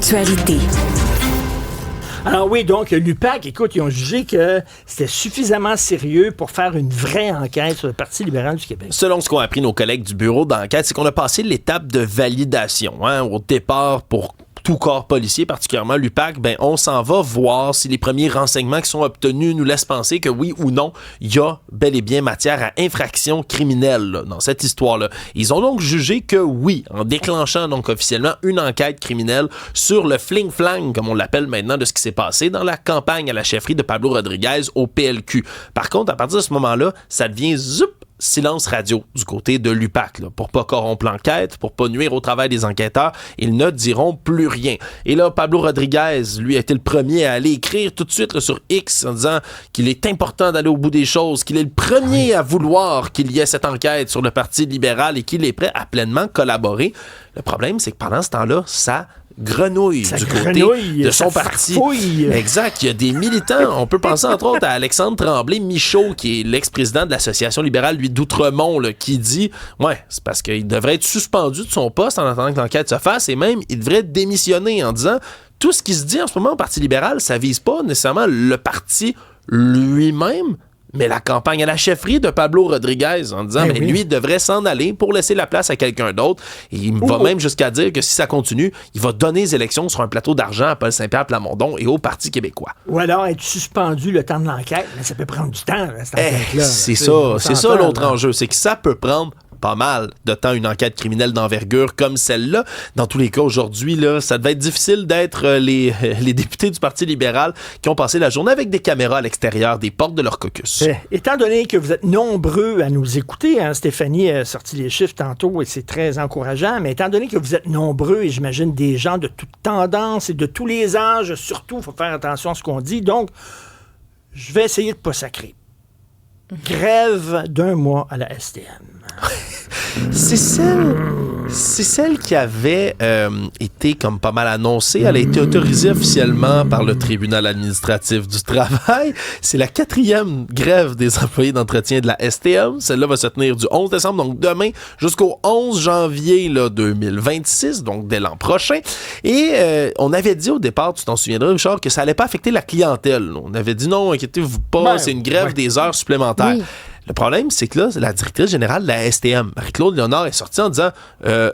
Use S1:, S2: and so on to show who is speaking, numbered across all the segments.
S1: l'actualité.
S2: Alors oui, donc l'UPAC, écoute, ils ont jugé que c'était suffisamment sérieux pour faire une vraie enquête sur le Parti libéral du Québec.
S3: Selon ce qu'ont appris nos collègues du bureau d'enquête, c'est qu'on a passé l'étape de validation. Au départ, pour tout corps policier, particulièrement l'UPAC, on s'en va voir si les premiers renseignements qui sont obtenus nous laissent penser que oui ou non, il y a bel et bien matière à infraction criminelle là, dans cette histoire-là. Ils ont donc jugé que oui, en déclenchant donc officiellement une enquête criminelle sur le fling-flang, comme on l'appelle maintenant, de ce qui s'est passé dans la campagne à la chefferie de Pablo Rodriguez au PLQ. Par contre, à partir de ce moment-là, ça devient silence radio du côté de l'UPAC. Pour pas corrompre l'enquête, pour pas nuire au travail des enquêteurs, ils ne diront plus rien. Et là, Pablo Rodriguez, lui, a été le premier à aller écrire tout de suite là, sur X en disant qu'il est important d'aller au bout des choses, qu'il est le premier à vouloir qu'il y ait cette enquête sur le Parti libéral et qu'il est prêt à pleinement collaborer. Le problème, c'est que pendant ce temps-là, ça grenouille du côté de son parti.
S2: Farfouille.
S3: Exact. Il y a des militants. On peut penser entre autres à Alexandre Tremblay-Michaud, qui est l'ex-président de l'Association libérale, lui, d'Outremont, là, qui dit c'est parce qu'il devrait être suspendu de son poste en attendant que l'enquête se fasse et même il devrait démissionner en disant tout ce qui se dit en ce moment au Parti libéral, ça vise pas nécessairement le parti lui-même, mais la campagne à la chefferie de Pablo Rodriguez en disant lui devrait s'en aller pour laisser la place à quelqu'un d'autre. Et il va même jusqu'à dire que si ça continue, il va donner les élections sur un plateau d'argent à Paul Saint-Pierre Plamondon et au Parti québécois.
S2: Ou alors être suspendu le temps de l'enquête. Mais ça peut prendre du temps, là, cette enquête-là.
S3: C'est ça l'autre enjeu. C'est que ça peut prendre pas mal de temps une enquête criminelle d'envergure comme celle-là. Dans tous les cas, aujourd'hui, là, ça devait être difficile d'être les députés du Parti libéral qui ont passé la journée avec des caméras à l'extérieur des portes de leur caucus.
S2: Étant donné que vous êtes nombreux à nous écouter, Stéphanie a sorti les chiffres tantôt et c'est très encourageant, mais étant donné que vous êtes nombreux et j'imagine des gens de toute tendance et de tous les âges, surtout, il faut faire attention à ce qu'on dit, donc je vais essayer de ne pas sacrer. Grève d'1 mois à la STM.
S3: C'est celle qui avait été comme pas mal annoncée. Elle a été autorisée officiellement par le tribunal administratif du travail. C'est la 4e grève des employés d'entretien de la STM. Celle-là va se tenir du 11 décembre, donc demain, jusqu'au 11 janvier là, 2026, donc dès l'an prochain. Et on avait dit au départ, tu t'en souviendras, Richard, que ça allait pas affecter la clientèle. On avait dit non, inquiétez-vous pas, c'est une grève des heures supplémentaires. Oui. Le problème, c'est que là, la directrice générale de la STM, Marie-Claude Léonard, est sortie en disant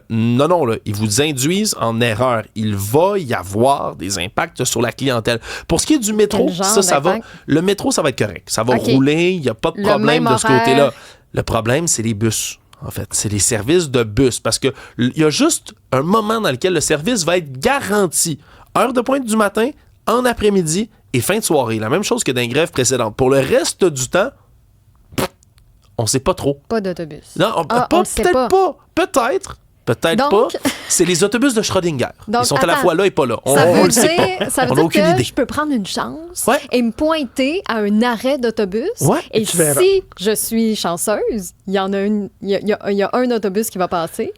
S3: non, là, ils vous induisent en erreur. Il va y avoir des impacts sur la clientèle. Pour ce qui est du métro, ça va. Le métro, ça va être correct. Ça va rouler, il n'y a pas de problème de ce côté-là. Le problème, c'est les bus. En fait, c'est les services de bus. Parce que il y a juste un moment dans lequel le service va être garanti. Heure de pointe du matin, en après-midi et fin de soirée. La même chose que dans les grèves précédentes. Pour le reste du temps, on sait pas trop.
S4: Pas d'autobus.
S3: Non, peut-être pas. Peut-être pas. C'est les autobus de Schrödinger. Ils sont à la fois là et pas là. On le sait pas.
S4: Ça veut dire que je peux prendre une chance et me pointer à un arrêt d'autobus. Et si je suis chanceuse, il y a un autobus qui va passer.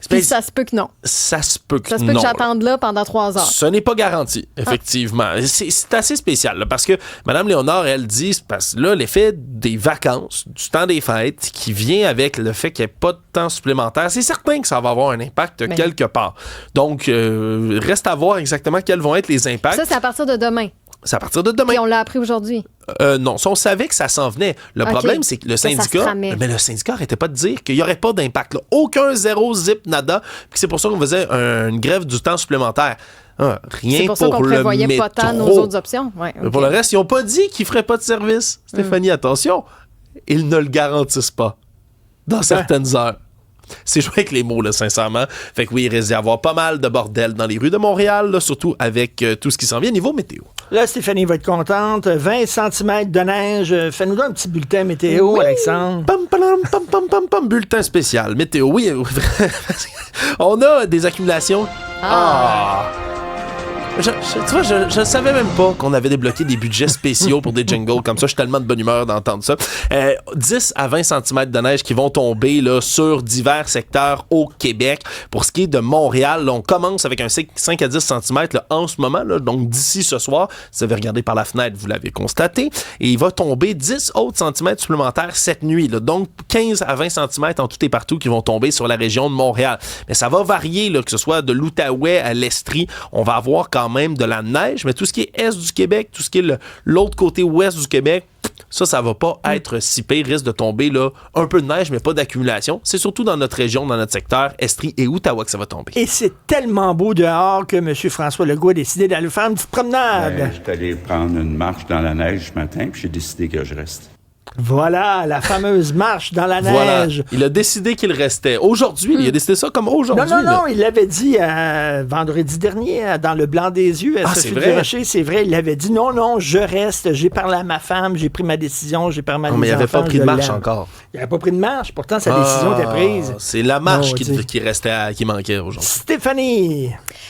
S4: Puis ça se peut que non.
S3: Ça se peut que
S4: non. Que j'attende là pendant 3 heures.
S3: Ce n'est pas garanti, effectivement. C'est assez spécial, là, parce que Mme Léonard, elle dit, parce que là, l'effet des vacances, du temps des fêtes, qui vient avec le fait qu'il n'y ait pas de temps supplémentaire, c'est certain que ça va avoir un impact quelque part. Donc, reste à voir exactement quels vont être les impacts.
S4: Ça, c'est à partir de demain.
S3: C'est à partir de demain.
S4: Et on l'a appris aujourd'hui.
S3: Non, on savait que ça s'en venait. Le problème, c'est que le syndicat... Mais le syndicat n'arrêtait pas de dire qu'il n'y aurait pas d'impact. Là. Aucun zéro, zip, nada. Puis c'est pour ça qu'on faisait une grève du temps supplémentaire. Rien
S4: c'est pour ça qu'on prévoyait pas tant nos autres options.
S3: Pour le reste, ils n'ont pas dit qu'ils ne feraient pas de service. Stéphanie, attention, ils ne le garantissent pas dans certaines heures. C'est joué avec les mots, là, sincèrement. Fait que oui, il risque d'y avoir pas mal de bordel dans les rues de Montréal, là, surtout avec tout ce qui s'en vient niveau météo.
S2: Là, Stéphanie va être contente. 20 cm de neige. Fais-nous donc un petit bulletin météo, Alexandre.
S3: Bulletin spécial. Météo, oui. On a des accumulations. Tu vois, je savais même pas qu'on avait débloqué des budgets spéciaux pour des jingles comme ça. Je suis tellement de bonne humeur d'entendre ça. 10 à 20 cm de neige qui vont tomber là, sur divers secteurs au Québec. Pour ce qui est de Montréal, là, on commence avec un 5 à 10 cm là, en ce moment. Là, donc, d'ici ce soir, si vous avez regardé par la fenêtre, vous l'avez constaté. Et il va tomber 10 autres centimètres supplémentaires cette nuit. Là, donc, 15 à 20 cm en tout et partout qui vont tomber sur la région de Montréal. Mais ça va varier, là, que ce soit de l'Outaouais à l'Estrie. On va avoir quand même de la neige, mais tout ce qui est est du Québec, tout ce qui est l'autre côté ouest du Québec, ça va pas être si pire. Risque de tomber là, un peu de neige, mais pas d'accumulation. C'est surtout dans notre région, dans notre secteur, Estrie et Ottawa, que ça va tomber.
S2: Et c'est tellement beau dehors que M. François Legault a décidé d'aller faire une petite promenade.
S1: Je suis allé prendre une marche dans la neige ce matin, puis j'ai décidé que je reste.
S2: Voilà, la fameuse marche dans la neige.
S3: Voilà. Il a décidé qu'il restait. Aujourd'hui, il a décidé ça comme aujourd'hui.
S2: Non, il l'avait dit vendredi dernier, dans le blanc des yeux, à Sophie Durocher, c'est vrai, il avait dit non, je reste, j'ai parlé à ma femme, j'ai pris ma décision, j'ai parlé à mes enfants.
S3: Mais il n'avait pas pris de marche encore.
S2: Il n'avait pas pris de marche, pourtant sa décision était prise.
S3: C'est la marche qui restait, qui manquait aujourd'hui.
S2: Stéphanie!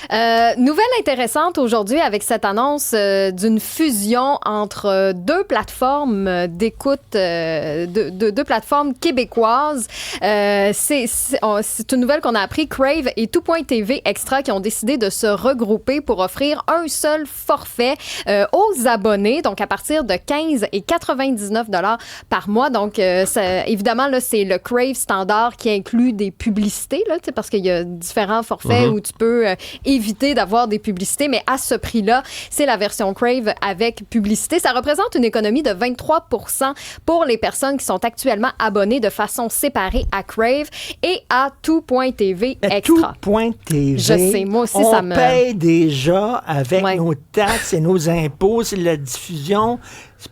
S4: Nouvelle intéressante aujourd'hui avec cette annonce d'une fusion entre deux plateformes d'écoute, deux plateformes québécoises. C'est une nouvelle qu'on a appris. Crave et Tout.tv Extra qui ont décidé de se regrouper pour offrir un seul forfait aux abonnés, donc à partir de 15 et 99 $ par mois. Donc, évidemment, là, c'est le Crave standard qui inclut des publicités, là, parce qu'il y a différents forfaits où tu peux éviter d'avoir des publicités, mais à ce prix-là, c'est la version Crave avec publicité. Ça représente une économie de 23 % pour les personnes qui sont actuellement abonnées de façon séparée à Crave et à Tout.tv Extra.
S2: Tout.tv.
S4: Je sais, moi aussi,
S2: on
S4: ça me...
S2: paye déjà avec nos taxes et nos impôts. C'est la diffusion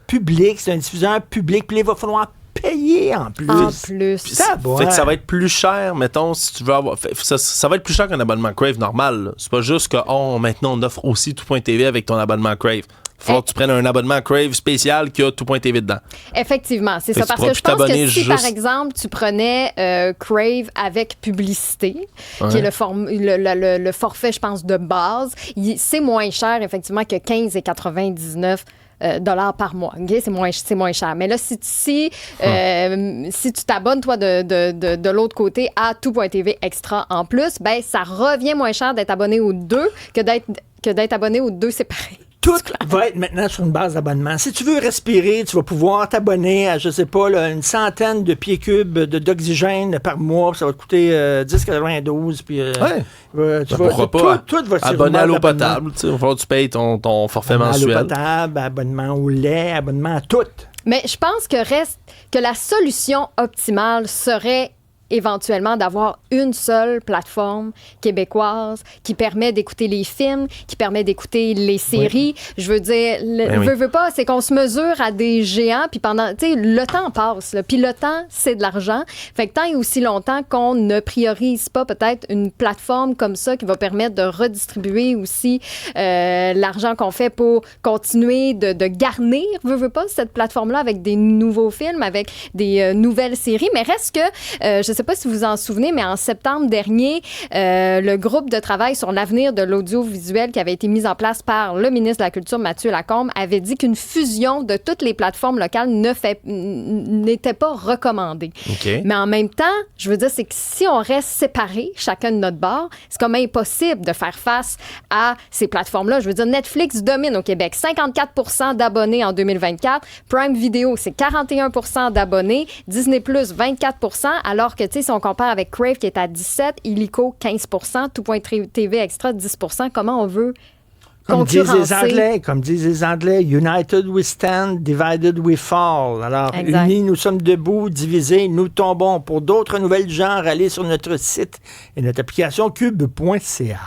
S2: publique, c'est un diffuseur public. Puis il va falloir payer en plus.
S3: Fait que ça va être plus cher, mettons, si tu veux avoir... Ça va être plus cher qu'un abonnement Crave normal. Là. C'est pas juste que maintenant, on offre aussi Tout.tv avec ton abonnement Crave. Il faut que tu prennes un abonnement Crave spécial qui a Tout.tv dedans.
S4: Effectivement, c'est ça. Parce que je pense que si, par exemple, tu prenais Crave avec publicité, qui est le forfait, je pense, de base, c'est moins cher, effectivement, que 15,99 $ par mois. Okay? C'est moins cher. Mais là, si tu t'abonnes, toi, de l'autre côté à Tout.tv Extra en plus, ben ça revient moins cher d'être abonné aux deux que d'être abonné aux deux séparés.
S2: Tout va être maintenant sur une base d'abonnement. Si tu veux respirer, tu vas pouvoir t'abonner à, je sais pas, là, une centaine de pieds cubes d'oxygène par mois. Ça va te coûter 10,92. Puis,
S3: pourquoi pas? Tout va abonner à l'eau potable. Il va falloir que tu payes ton forfait mensuel.
S2: À l'eau potable, abonnement au lait, abonnement à tout.
S4: Mais je pense que la solution optimale serait éventuellement d'avoir une seule plateforme québécoise qui permet d'écouter les films, qui permet d'écouter les séries. Oui. Je veux dire, veux pas, c'est qu'on se mesure à des géants, puis pendant, tu sais, le temps passe, puis le temps, c'est de l'argent. Fait que tant et aussi longtemps qu'on ne priorise pas peut-être une plateforme comme ça qui va permettre de redistribuer aussi l'argent qu'on fait pour continuer de garnir, veux pas, cette plateforme-là avec des nouveaux films, avec des nouvelles séries. Mais reste que, je sais pas si vous vous en souvenez, mais en septembre dernier, le groupe de travail sur l'avenir de l'audiovisuel qui avait été mis en place par le ministre de la Culture, Mathieu Lacombe, avait dit qu'une fusion de toutes les plateformes locales n'était pas recommandée. Okay. Mais en même temps, je veux dire, c'est que si on reste séparés, chacun de notre bord, c'est comme impossible de faire face à ces plateformes-là. Je veux dire, Netflix domine au Québec. 54 % d'abonnés en 2024. Prime Video, c'est 41 % d'abonnés. Disney+, 24 %, alors que, tu sais, si on compare avec Crave qui est à 17, Illico 15 %, Tout.tv Extra 10 %, comment on veut concurrencer?
S2: Comme disent les Anglais, United we stand, divided we fall. Alors, unis, nous sommes debout, divisés, nous tombons. Pour d'autres nouvelles genres, allez sur notre site et notre application cube.ca.